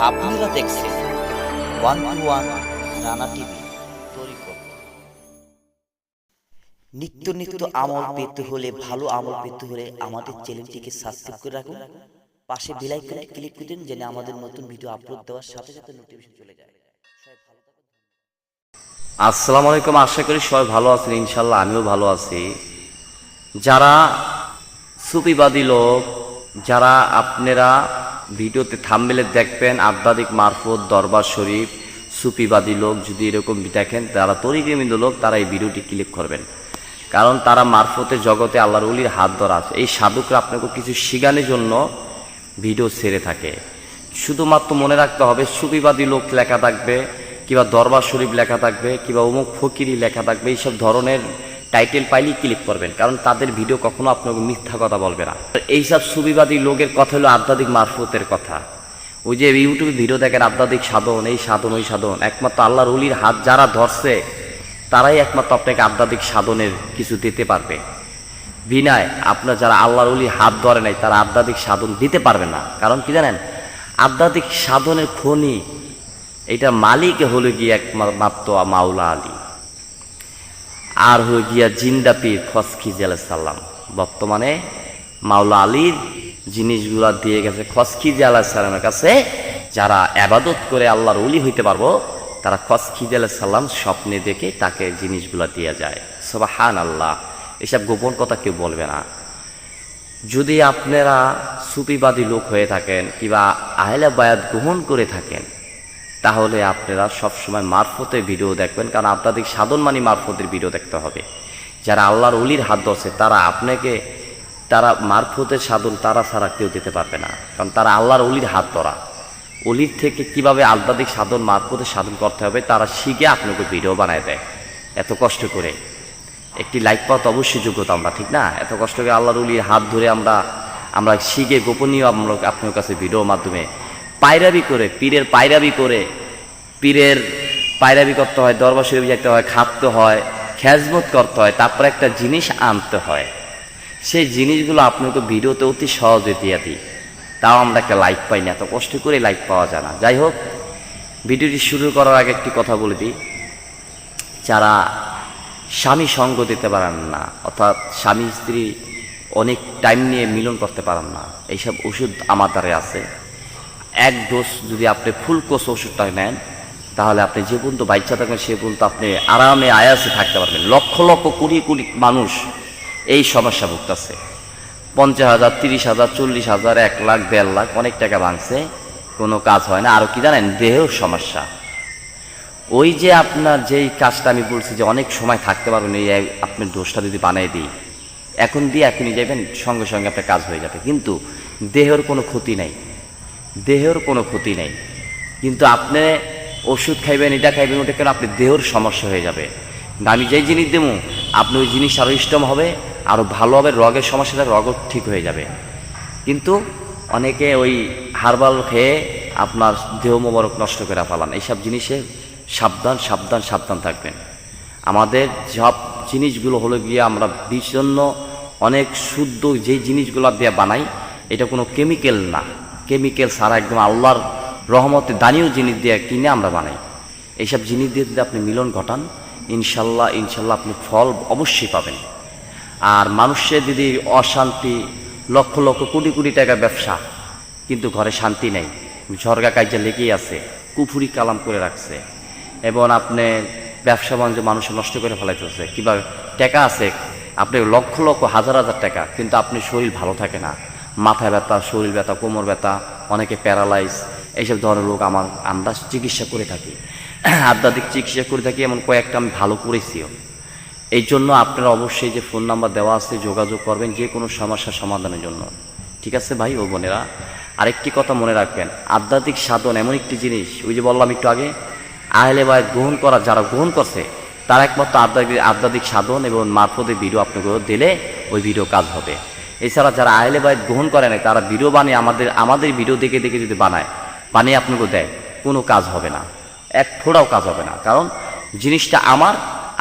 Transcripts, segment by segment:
আপনারা দেখছেন 121 রানা টিভি তরিকত। নিত্য নিত্য আমল পেতে হলে, ভালো আমল পেতে হলে আমাদের চ্যানেলটিকে সাবস্ক্রাইব করে রাখুন, পাশে বেল আইকনে ক্লিক করে দিন যেন আমাদের নতুন ভিডিও আপলোড দেওয়ার সাথে সাথে নোটিফিকেশন চলে যায়। আসসালামু আলাইকুম, আশা করি সবাই ভালো আছেন। ইনশাল্লাহ আমিও ভালো আছি। যারা সুফিবাদী লোক, যারা আপনারা ভিডিওতে থাম্বনেলে দেখবেন আধ্যাত্মিক মারফত, দরবার শরীফ, সুফিবাদী লোক যদি এরকম দেখেন, তারা তরিকতবিন্দু লোক, তারা এই ভিডিওটি ক্লিক করবেন। কারণ তারা মারফতের জগতে আল্লাহর ওলির হাত ধরা আছে। এই সাধকরা আপনাকে কিছু শিখানোর জন্য ভিডিও ছেড়ে থাকে। শুধুমাত্র মনে রাখতে হবে সুফিবাদী লোক লেখা থাকবে, কিংবা দরবার শরীফ লেখা থাকবে, কিংবা অমুক ফকিরি লেখা থাকবে, এইসব ধরনের টাইটেল পাইলেই ক্লিক করবেন। কারণ তাদের ভিডিও কখনো আপনাকে মিথ্যা কথা বলবে না। এইসব সুফিবাদী লোকের কথা হলো আধ্যাত্মিক মারফতের কথা। ওই যে ইউটিউবে ভিডিও দেখেন আধ্যাত্মিক সাধন, এই সাধন ওই সাধন, একমাত্র আল্লাহর ওলির হাত যারা ধরছে তারাই একমাত্র আপনাকে আধ্যাত্মিক সাধনের কিছু দিতে পারবে। বিনায় আপনার যারা আল্লাহর ওলির হাত ধরে নাই তারা আধ্যাত্মিক সাধন দিতে পারবে না। কারণ কি জানেন, আধ্যাত্মিক সাধনের খনি এটা মালিক হলো গিয়ে একমাত্র মাওলা আলী, আর হয়ে গিয়া জিন্দা পীর খসখিজি আলাইহিস সালাম। বর্তমানে মাওলা আলীর জিনিসগুলা দিয়ে গেছে খসখিজি আলাইহিস সালামের কাছে। যারা আবাদত করে আল্লাহর ওলি হইতে পারবো তারা খসখিজি আলাইহিস সালাম স্বপ্নে দেখে তাকে জিনিসগুলা দিয়ে যায়। সুবহানাল্লাহ। এসব গোপন কথা কেউ বলবে না। যদি আপনারা সুফিবাদী লোক হয়ে থাকেন কিংবা আহলে বায়াত গ্রহণ করে থাকেন, তাহলে আপনারা সবসময় মারফতের ভিডিও দেখবেন। কারণ আধ্যাত্মিক সাধন মানে মারফতের ভিডিও দেখতে হবে। যারা আল্লাহর ওলির হাত ধরছে তারা মারফতের সাধন তারা ছাড়া কেউ দিতে পারবে না। কারণ তারা আল্লাহর ওলির হাত ধরা। ওলির থেকে কিভাবে আধ্যাত্মিক সাধন মারফতের সাধন করতে হবে তারা শিখে আপনাকে ভিডিও বানায় দেয় এত কষ্ট করে। একটি লাইক পাওয়া তো অবশ্যই যোগ্যতা আমরা, ঠিক না? এত কষ্ট করে আল্লাহর ওলির হাত ধরে আমরা শিখে গোপনীয় আপনার কাছে ভিডিওর মাধ্যমে পায়রাবি করে, পীরের পায়রাবি করতে হয়, দরবার শরীফ যেতে হয়, খাটতে হয়, খেজমত করতে হয়, তারপর একটা জিনিস আনতে হয়। সেই জিনিসগুলো আপনাকে ভিডিওতে অতি সহজে দিয়ে দিই, তাও আমরা একটা লাইক পাই না। এত কষ্ট করে লাইক পাওয়া যায় না। যাই হোক, ভিডিওটি শুরু করার আগে একটি কথা বলে দিই। যারা স্বামী সঙ্গ দিতে পারেন না, অর্থাৎ স্বামী স্ত্রী অনেক টাইম নিয়ে মিলন করতে পারেন না, এইসব ওষুধ আমার দ্বারা আছে। এক ডোজ যদি আপনি ফুল কোর্স ওষুধটা নেন, তাহলে আপনি যে পর্যন্ত বাচ্চা থাকবেন সে পর্যন্ত আপনি আরামে আয়াসে থাকতে পারবেন। লক্ষ লক্ষ কোটি কোটি মানুষ এই সমস্যা ভুগতেছে। 50,000, 30,000, 40,000, 1 লাখ, 1.5 লাখ অনেক টাকা ভাঙছে, কোনো কাজ হয় না। আরও কি জানেন, দেহেও সমস্যা। ওই যে আপনার যেই কাজটা আমি বলছি যে অনেক সময় থাকতে পারবেন, এই আপনার দোষটা যদি বানিয়ে দিই, এখন দিয়ে এখনই যাবেন, সঙ্গে সঙ্গে আপনার কাজ হয়ে যাবে। কিন্তু দেহের কোনো ক্ষতি নাই, কিন্তু আপনি ওষুধ খাইবেন, এটা খাইবেন, ওটা কেন, আপনি দেহের সমস্যা হয়ে যাবে। আমি যেই জিনিস দেবো আপনি ওই জিনিস আরও ইষ্টম হবে, আরও ভালো হবে, রোগের সমস্যাটা রোগও ঠিক হয়ে যাবে। কিন্তু অনেকে ওই হার্বাল খেয়ে আপনার দেহ মোবারক নষ্ট করে ফেলান। এইসব জিনিসে সাবধান থাকবেন। আমাদের সব জিনিসগুলো হলো গিয়ে আমরা বিষণ্ণ অনেক শুদ্ধ যেই জিনিসগুলো দিয়ে বানাই, এটা কোনো কেমিক্যাল না, কেমিক্যাল ছাড়া একদম আল্লাহর রহমতে দানীয় জিনিস দিয়ে কিনে আমরা বানাই। এইসব জিনিস দিয়ে যদি আপনি মিলন ঘটান, ইনশাল্লাহ আপনি ফল অবশ্যই পাবেন। আর মানুষের যদি অশান্তি, লক্ষ লক্ষ কোটি কোটি টাকার ব্যবসা, কিন্তু ঘরে শান্তি নেই, ঝরগা কাজে লেগেই আছে, কুফুরি কালাম করে রাখছে, এবং আপনি ব্যবসা বাণিজ্য মানুষের নষ্ট করে ফেলাইতেছে। কিংবা টাকা আছে আপনি লক্ষ লক্ষ হাজার টাকা, কিন্তু আপনি শরীর ভালো থাকে না, মাথা ব্যথা, শরীর ব্যথা, কোমর ব্যথা, অনেকে প্যারালাইজ, এইসব ধরনের রোগ আমরা চিকিৎসা করে থাকি, আধ্যাত্মিক চিকিৎসা করে থাকি। এমন কয়েকটা আমি ভালো করেছিও। এই জন্য আপনারা অবশ্যই যে ফোন নাম্বার দেওয়া আছে যোগাযোগ করবেন যে কোনো সমস্যার সমাধানের জন্য, ঠিক আছে ভাই ও বোনেরা? আরেকটি কথা মনে রাখবেন, আধ্যাত্মিক সাধন এমন একটি জিনিস, ওই যে বললাম একটু আগে, আহলে বায়াত গ্রহণ করা যারা গ্রহণ করছে তারা একমাত্র আধ্যাত্মিক সাধন এবং মারফতের ভিডিও আপনাকে দিলে ওই ভিডিও কাজ হবে। এছাড়া যারা আহলে বায়াত গ্রহণ করে না তারা ভিডিও বানিয়ে আমাদের ভিডিও দেখে যদি বানিয়ে আপনাকে দেয়, কোনো কাজ হবে না, এক ফোঁটাও কাজ হবে না। কারণ জিনিসটা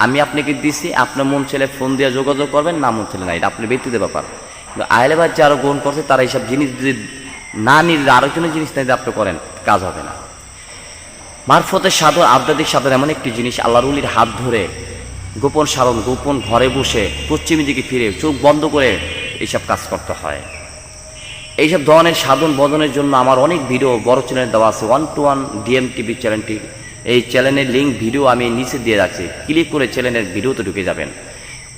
আমি আপনাকে দিছি, আপনার মন ছেলে ফোন দিয়ে যোগাযোগ করবেন, না মন ছেলে না, এটা আপনার ব্যক্তিগত ব্যাপার। কিন্তু আহলে বায়াত যারা গ্রহণ করছে তারা এইসব জিনিস যদি না নিজে আরেকজনের জিনিস না আপনি করেন, কাজ হবে না। মারফতের সাধন, আধ্যাত্মিক সাধন এমন একটি জিনিস, আল্লাহর ওলির হাত ধরে গোপন সাধন, গোপন ঘরে বসে পশ্চিমী দিকে ফিরে চোখ বন্ধ করে এইসব কাজ করতে হয়। এইসব ধরনের সাধন বদনের জন্য আমার অনেক ভিডিও বড় চ্যানেলে দেওয়া আছে, 1-to-1 ডিএম টিভি চ্যানেলটি, এই চ্যানেলের লিঙ্ক ভিডিও আমি নিচে দিয়ে রাখছি, ক্লিক করে চ্যানেলের ভিডিওতে ঢুকে যাবেন।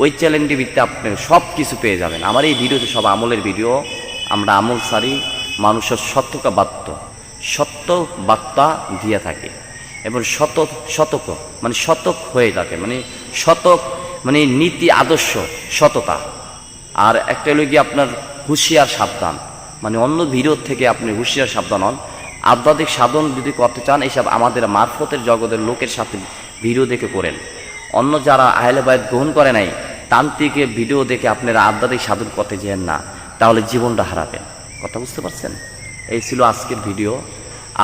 ওই চ্যানেলটিতে আপনি সব কিছু পেয়ে যাবেন। আমার এই ভিডিওতে সব আমলের ভিডিও, আমরা আমল সারি মানুষের সত্য বার্তা দিয়ে থাকি এবং শতক মানে শতক হয়ে থাকে, মানে শতক মানে নীতি আদর্শ সততা। আর একটা হলো গিয়ে আপনার হুঁশিয়ার সাবধান, মানে অন্য ভিডিও থেকে আপনি হুঁশিয়ার সাবধান হন। আধ্যাত্মিক সাধন যদি করতে চান, এইসব আমাদের মারফতের জগতের লোকের সাথে ভিডিও দেখে করেন। অন্য যারা আহলে বায়াত গ্রহণ করে নাই, তান্ত্রিকের ভিডিও দেখে আপনারা আধ্যাত্মিক সাধন করতে যেন না, তাহলে জীবনটা হারাবেন। কথা বুঝতে পারছেন? এই ছিল আজকের ভিডিও।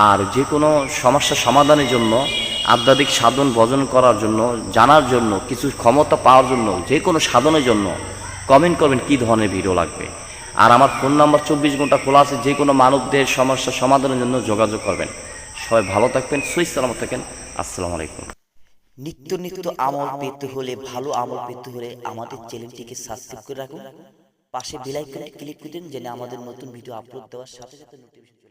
আর যে কোনো সমস্যা সমাধানের জন্য, আধ্যাত্মিক সাধন ভজন করার জন্য, জানার জন্য, কিছু ক্ষমতা পাওয়ার জন্য, যে কোনো সাধনের জন্য কমেন্ট করবেন কী ধরনের ভিডিও লাগবে। আর আমার ফোন নাম্বার 24 ঘন্টা খোলা আছে, যে কোনো মানবদের সমস্যা সমাধানের জন্য যোগাযোগ করবেন। সবাই ভালো থাকবেন, সুস্থ সালামত থাকেন। আসসালামু আলাইকুম। নিত্য আমল পেতে হলে, ভালো আমল পেতে হলে আমাদের চ্যানেলটিকে সাবস্ক্রাইব করে রাখুন। পাশে বেল আইকনে ক্লিক করে দিন, যেন আমাদের নতুন ভিডিও আপলোড দেওয়ার সাথে সাথে নোটিফিকেশন